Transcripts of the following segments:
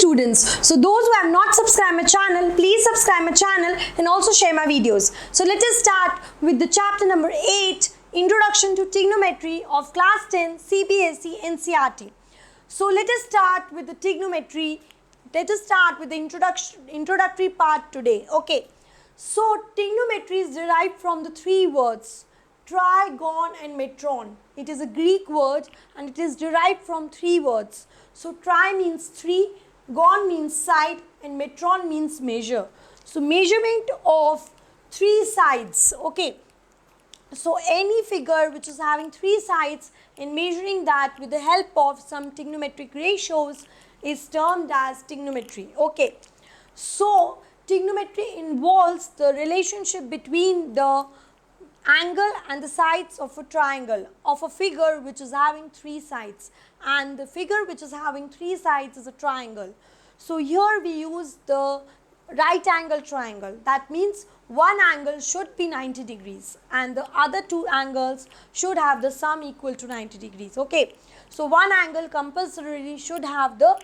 students. So those who have not subscribed my channel, please subscribe my channel and also share my videos. So let us start with the chapter number 8, Introduction to Trigonometry of class 10 CBSE NCERT. So let us start with the trigonometry. Let us start with the introductory part today. Okay. So trigonometry is derived from the three words trigon and metron. It is a Greek word and it is derived from three words. So tri means three, gon means side and metron means measure. So measurement of three sides. Okay. So any figure which is having three sides and measuring that with the help of some trigonometric ratios is termed as trigonometry. Okay. So trigonometry involves the relationship between the angle and the sides of a triangle of a figure which is having three sides, and the figure which is having three sides is a triangle. So here we use the right angle triangle. That means one angle should be 90 degrees and the other two angles should have the sum equal to 90 degrees. Okay. So one angle compulsorily should have the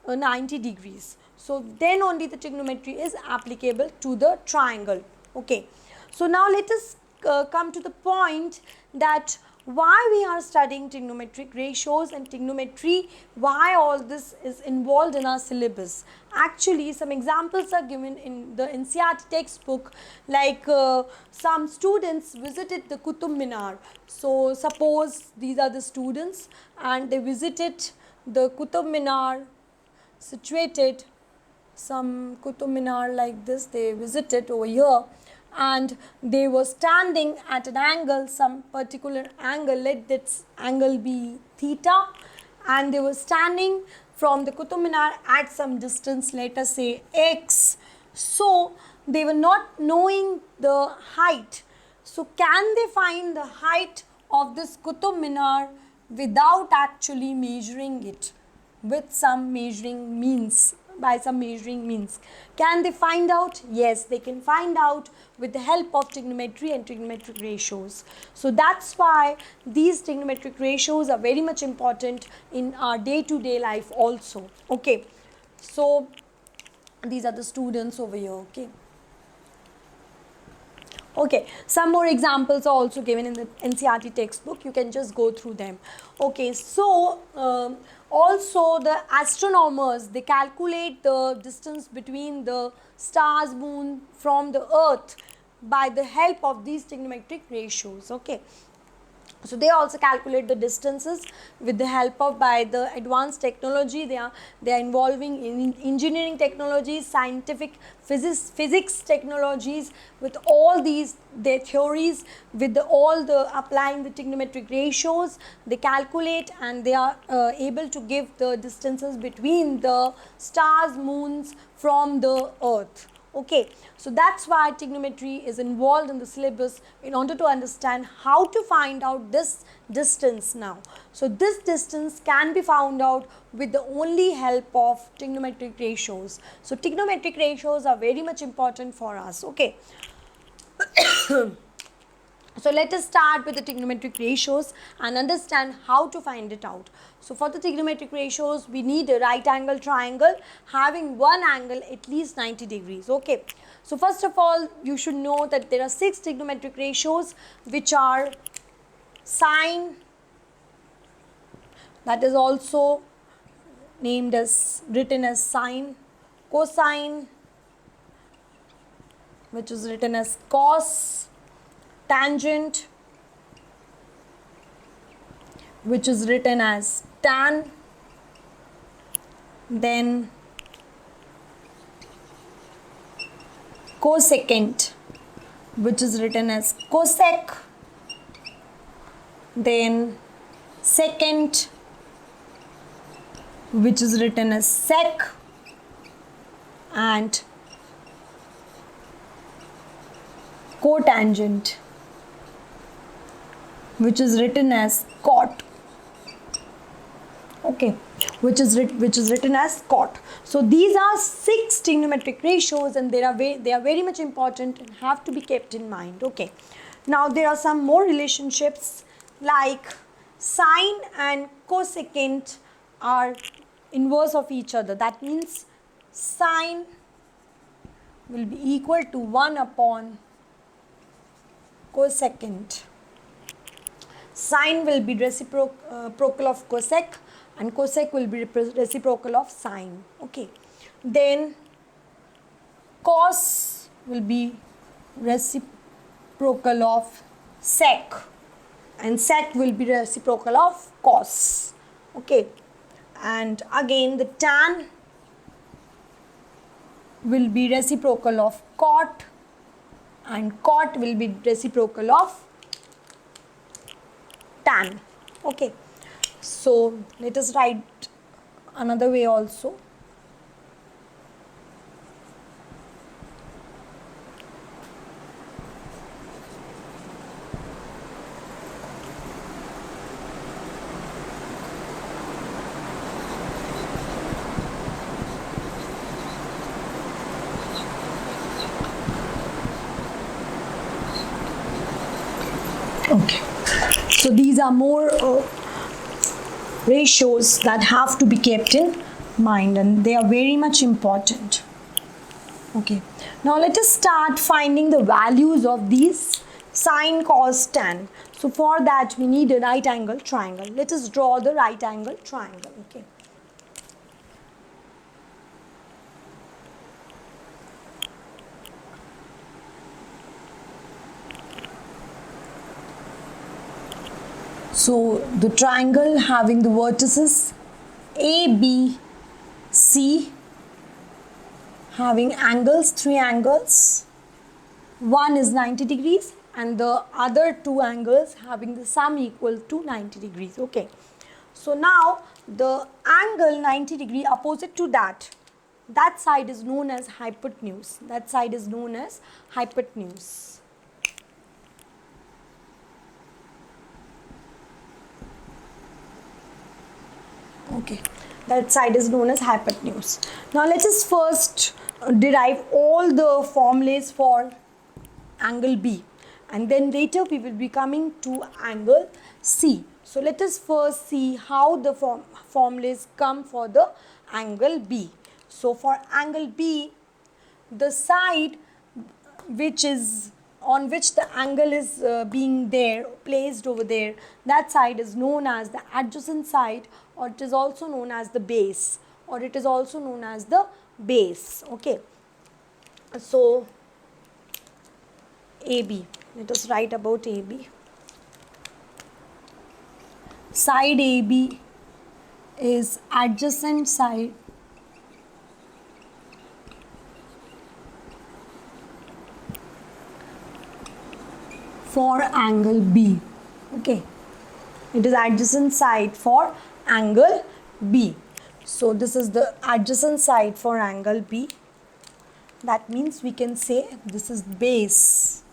90 degrees. So then only the trigonometry is applicable to the triangle. Okay. So now let us come to the point that why we are studying trigonometric ratios and trigonometry, why all this is involved in our syllabus. Actually, some examples are given in the NCERT textbook, like some students visited the Qutub Minar. So suppose these are the students and they visited the Qutub Minar situated, some Qutub Minar like this they visited over here, and they were standing at an angle, some particular angle, let that angle be theta, and they were standing from the Qutub Minar at some distance, let us say x. So they were not knowing the height. So can they find the height of this Qutub Minar without actually measuring it with some measuring means? By some measuring means, can they find out? Yes, they can find out with the help of trigonometry and trigonometric ratios. So that's why these trigonometric ratios are very much important in our day-to-day life also. Okay, so these are the students over here. Okay. Okay, some more examples are also given in the NCERT textbook. You can just go through them. Okay, so also the astronomers, they calculate the distance between the stars, moon from the earth by the help of these trigonometric ratios. Okay. So they also calculate the distances with the help of by the advanced technology. They are involving in engineering technologies, scientific physics technologies. With all these their theories, with all the applying the trigonometric ratios, they calculate and they are able to give the distances between the stars, moons from the earth. Okay, so that's why trigonometry is involved in the syllabus in order to understand how to find out this distance now. So this distance can be found out with the only help of trigonometric ratios. So trigonometric ratios are very much important for us. Okay. So let us start with the trigonometric ratios and understand how to find it out. So for the trigonometric ratios, we need a right angle triangle having one angle at least 90 degrees. Okay. So first of all, you should know that there are 6 trigonometric ratios which are sine, that is also named as, written as sine, cosine, which is written as cos, tangent, which is written as tan, then cosecant, which is written as cosec, then secant, which is written as sec, and cotangent, which is written as cot. Okay, which is written as cot. So these are 6 trigonometric ratios and they are very much important and have to be kept in mind. Okay, now there are some more relationships like sine and cosecant are inverse of each other. That means sine will be equal to 1 upon cosecant. Sine will be reciprocal of cosec, and cosec will be reciprocal of sine. Okay. Then cos will be reciprocal of sec, and sec will be reciprocal of cos. Okay. And again the tan will be reciprocal of cot, and cot will be reciprocal of tan. Okay, so let us write another way also. Okay, so these are more ratios that have to be kept in mind, and they are very much important. Okay, now let us start finding the values of these sine, cos, tan. So for that we need a right angle triangle. Let us draw the right angle triangle. Okay. So the triangle having the vertices A, B, C, having angles, 3 angles. One is 90 degrees and the other 2 angles having the sum equal to 90 degrees. Okay. So now the angle 90 degree opposite to that side is known as hypotenuse. That side is known as hypotenuse. Okay, that side is known as hypotenuse. Now let us first derive all the formulas for angle B, and then later we will be coming to angle C. So let us first see how the formulas come for the angle B. So for angle B, the side which is on which the angle is being placed over there, that side is known as the adjacent side, or it is also known as the base, or it is also known as the base. Okay, so AB, let us write about AB. Side AB is adjacent side for angle B. Okay, it is adjacent side for angle B. So this is the adjacent side for angle B. That means we can say this is base.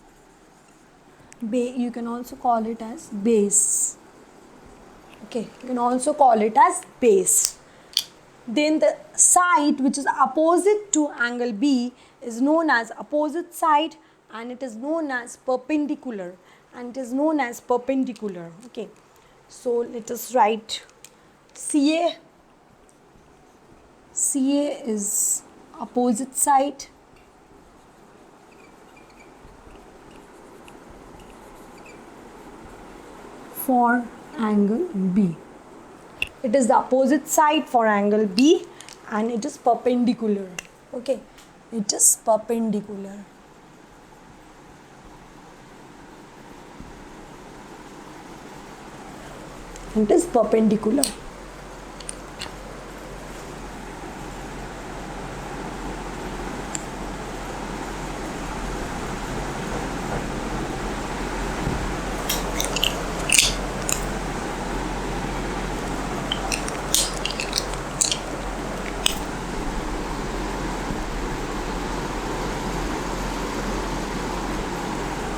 You can also call it as base. Okay, you can also call it as base. Then the side which is opposite to angle B is known as opposite side, and it is known as perpendicular, Okay, so let us write CA. CA is opposite side for angle B. It is the opposite side for angle B and it is perpendicular. Okay, it is perpendicular. It is perpendicular.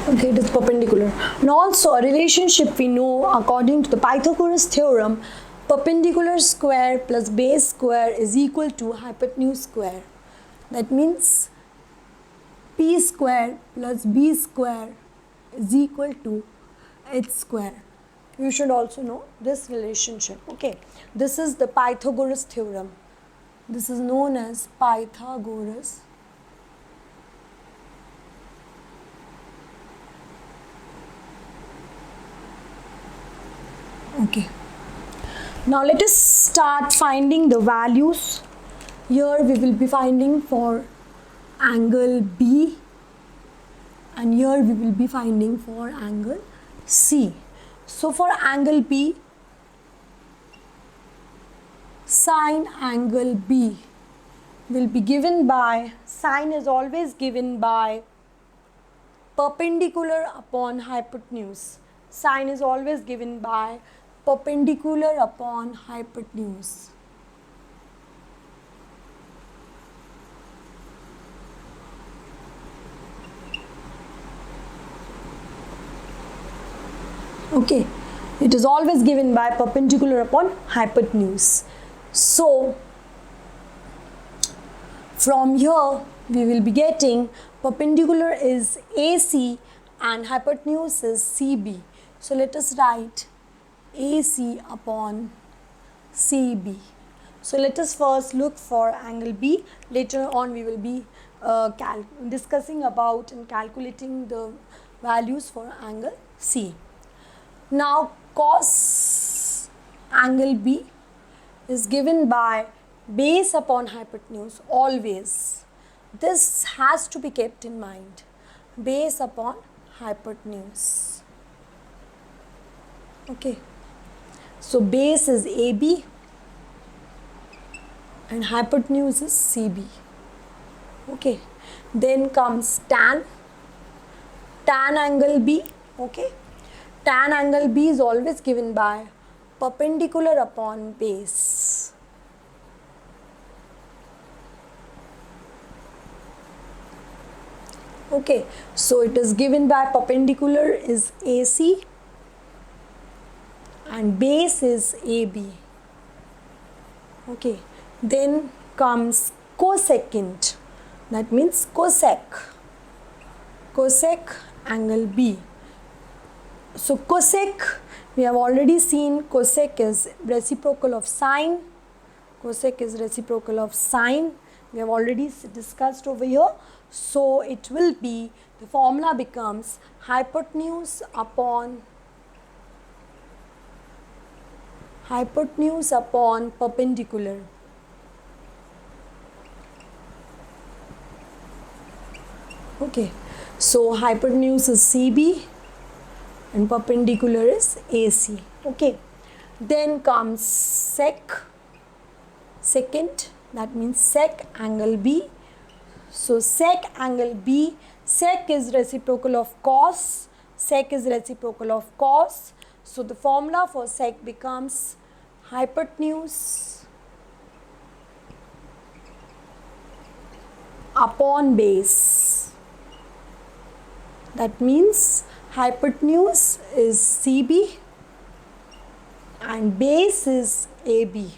Okay, it is perpendicular. And also a relationship we know according to the Pythagoras theorem, perpendicular square plus base square is equal to hypotenuse square. That means P square plus B square is equal to H square. you should also know this relationship. Okay, this is the Pythagoras theorem. This is known as Pythagoras okay. Now let us start finding the values. Here we will be finding for angle B, and here we will be finding for angle C. So for angle B, sine angle B will be given by, sine is always given by perpendicular upon hypotenuse. Sine is always given by perpendicular upon hypotenuse. Okay, it is always given by perpendicular upon hypotenuse. So from here we will be getting perpendicular is AC and hypotenuse is CB. So let us write AC upon CB. So let us first look for angle B. Later on we will be discussing about and calculating the values for angle C. Now cos angle B is given by base upon hypotenuse always. This has to be kept in mind. Base upon hypotenuse. Okay. So base is AB and hypotenuse is CB. Okay. Then comes tan angle B. Okay. Tan angle B is always given by perpendicular upon base. Okay, so it is given by perpendicular is AC and base is AB. Okay, then comes cosecant, that means cosec angle B. So cosec, we have already seen cosec is reciprocal of sine. Cosec is reciprocal of sine. We have already discussed over here. So it will be, the formula becomes hypotenuse upon perpendicular. Okay, so hypotenuse is CB and perpendicular is AC. Okay, then comes secant, that means sec angle B. So sec angle B, sec is reciprocal of cos, sec is reciprocal of cos. So the formula for sec becomes hypotenuse upon base. That means hypotenuse is CB and base is AB.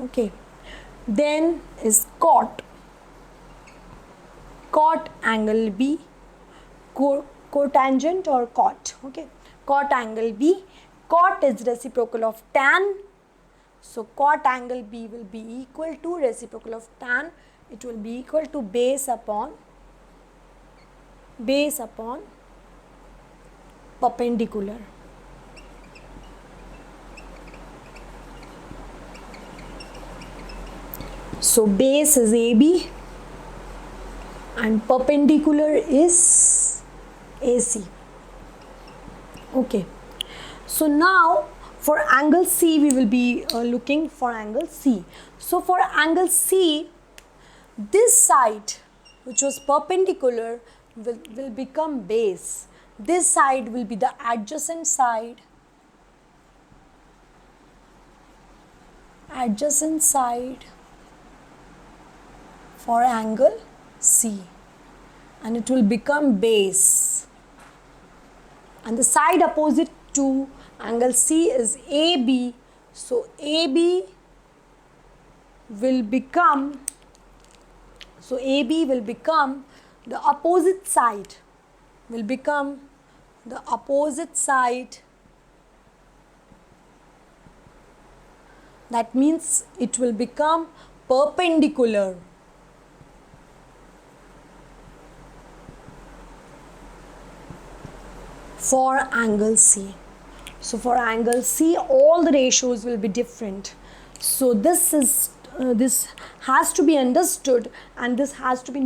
Okay, then is cot angle B, cotangent or cot. Okay, cot angle B, cot is reciprocal of tan. So cot angle B will be equal to reciprocal of tan. It will be equal to base upon perpendicular. So base is AB and perpendicular is AC. Okay. So now for angle C we will be looking for angle C. So for angle C, this side which was perpendicular will become base. This side will be the adjacent side. For angle C, and it will become base, and the side opposite to angle C is AB. So AB will become the opposite side That means it will become perpendicular. For angle C. So for angle C, all the ratios will be different. So this has to be understood, and this has to be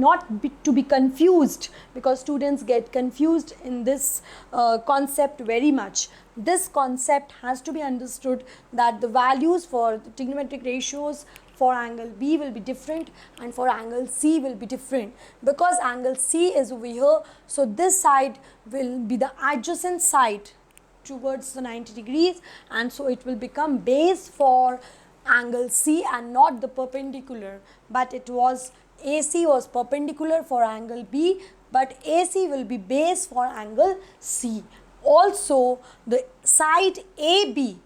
to be confused, because students get confused in this concept very much. This concept has to be understood, that the values for the trigonometric ratios for angle B will be different and for angle C will be different, because angle C is over here. So this side will be the adjacent side towards the 90 degrees, and so it will become base for angle C and not the perpendicular. But it was AC was perpendicular for angle B, but AC will be base for angle C. Also the side AB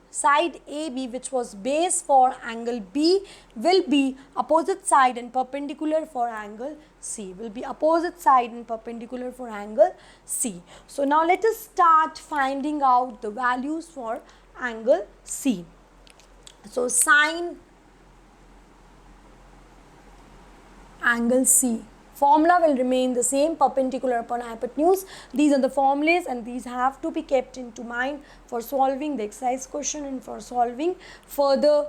which was base for angle B will be opposite side and perpendicular for angle C, will be opposite side and perpendicular for angle C. So now let us start finding out the values for angle C. So sine angle C, formula will remain the same, perpendicular upon hypotenuse. These are the formulas, and these have to be kept into mind for solving the exercise question and for solving further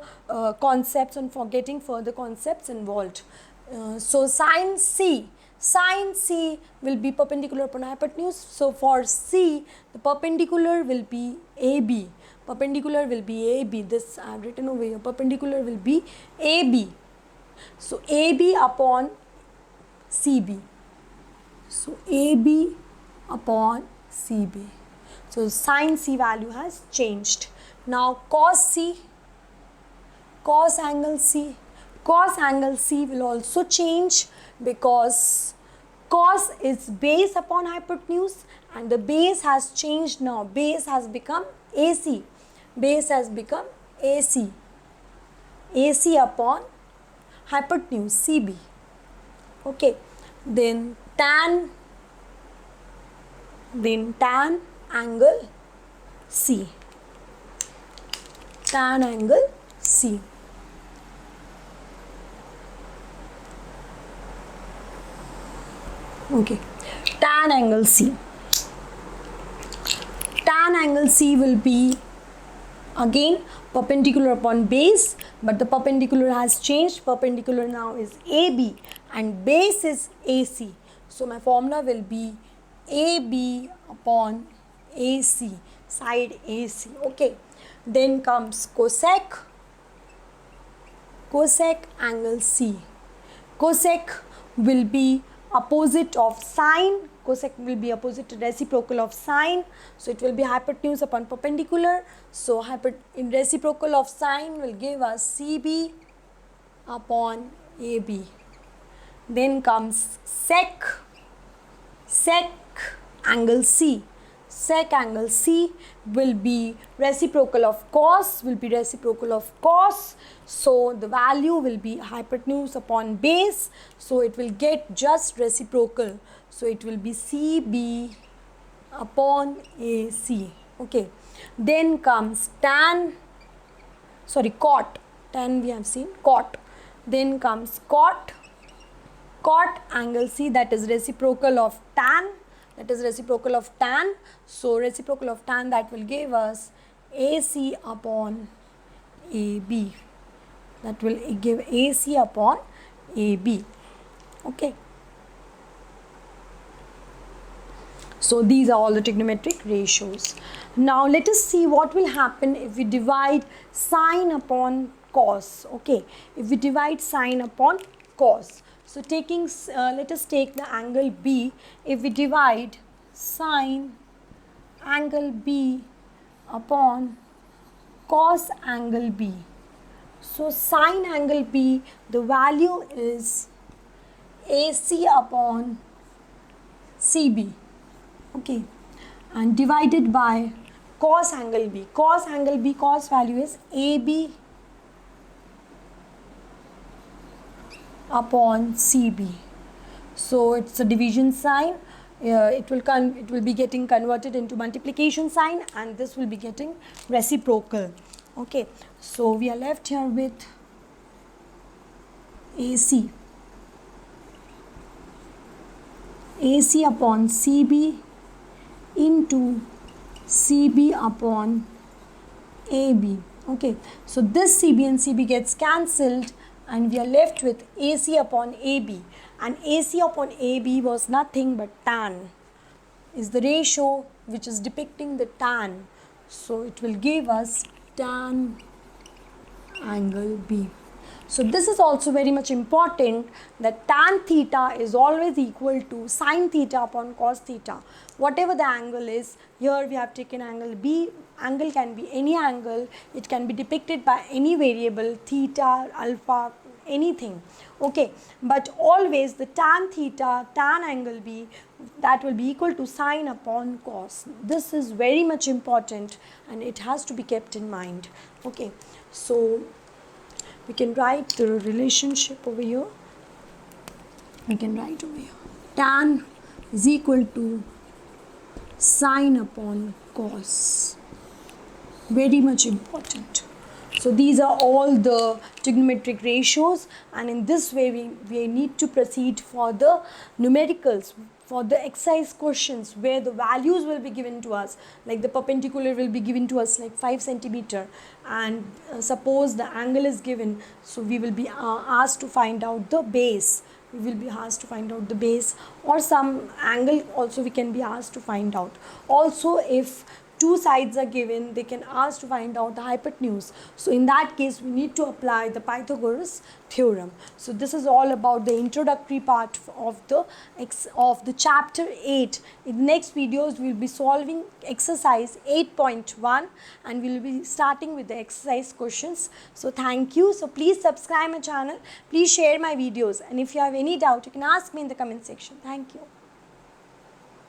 concepts and for getting further concepts involved. So sine C will be perpendicular upon hypotenuse. So for C, the perpendicular will be AB. Perpendicular will be AB. This I have written over here. Perpendicular will be AB. So AB upon CB. So AB upon CB. So sin C value has changed. Now cos C, cos angle C. Cos angle C will also change, because cos is base upon hypotenuse and the base has changed now. Base has become AC. Base has become AC. AC upon hypotenuse CB. Okay. Then tan angle C. Tan angle C. Okay. Tan angle C. Tan angle C will be again perpendicular upon base, but the perpendicular has changed. Perpendicular now is AB and base is AC. So my formula will be AB upon AC, side AC. Okay. Then comes cosec angle C. Cosec will be opposite of sine. Cosec will be opposite to reciprocal of sine. So it will be hypotenuse upon perpendicular. So in reciprocal of sine will give us CB upon AB. Then comes sec angle C. Sec angle C will be reciprocal of cos, So the value will be hypotenuse upon base. So it will get just reciprocal. So it will be CB upon AC. Okay. Then comes cot. Tan we have seen, cot. Then comes cot angle C, that is reciprocal of tan. So reciprocal of tan, that will give us AC upon AB. That will give AC upon AB. Okay. So these are all the trigonometric ratios. Now let us see what will happen if we divide sine upon cos. Okay. If we divide sine upon cos. So let us take the angle B. If we divide sine angle B upon cos angle B. So sine angle B, the value is AC upon CB. Okay. And divided by cos angle B. Cos angle B, cos value is AB upon CB. So it's a division sign. It will be getting converted into multiplication sign, and this will be getting reciprocal. Okay, so we are left here with AC upon CB into CB upon AB. Okay, so this CB and CB gets cancelled and we are left with AC upon AB, and AC upon AB was nothing but tan, is the ratio which is depicting the tan. So it will give us tan angle B. So this is also very much important, that tan theta is always equal to sin theta upon cos theta. Whatever the angle is, here we have taken angle B. Angle can be any angle, it can be depicted by any variable, theta, alpha, anything. Okay, but always the tan theta, tan angle B, that will be equal to sin upon cos. This is very much important and it has to be kept in mind. Okay, so we can write the relationship over here. We can write over here, tan is equal to sin upon cos. Very much important. So these are all the trigonometric ratios, and in this way we need to proceed for the numericals, for the exercise questions where the values will be given to us, like the perpendicular will be given to us like 5 centimeter, and suppose the angle is given, so we will be asked to find out the base. We will be asked to find out the base, or some angle also we can be asked to find out. Also, if two sides are given, they can ask to find out the hypotenuse. So in that case, we need to apply the Pythagoras theorem. So this is all about the introductory part of the chapter 8. In the next videos, we will be solving exercise 8.1 and we will be starting with the exercise questions. So thank you. So please subscribe my channel. Please share my videos. And if you have any doubt, you can ask me in the comment section. Thank you.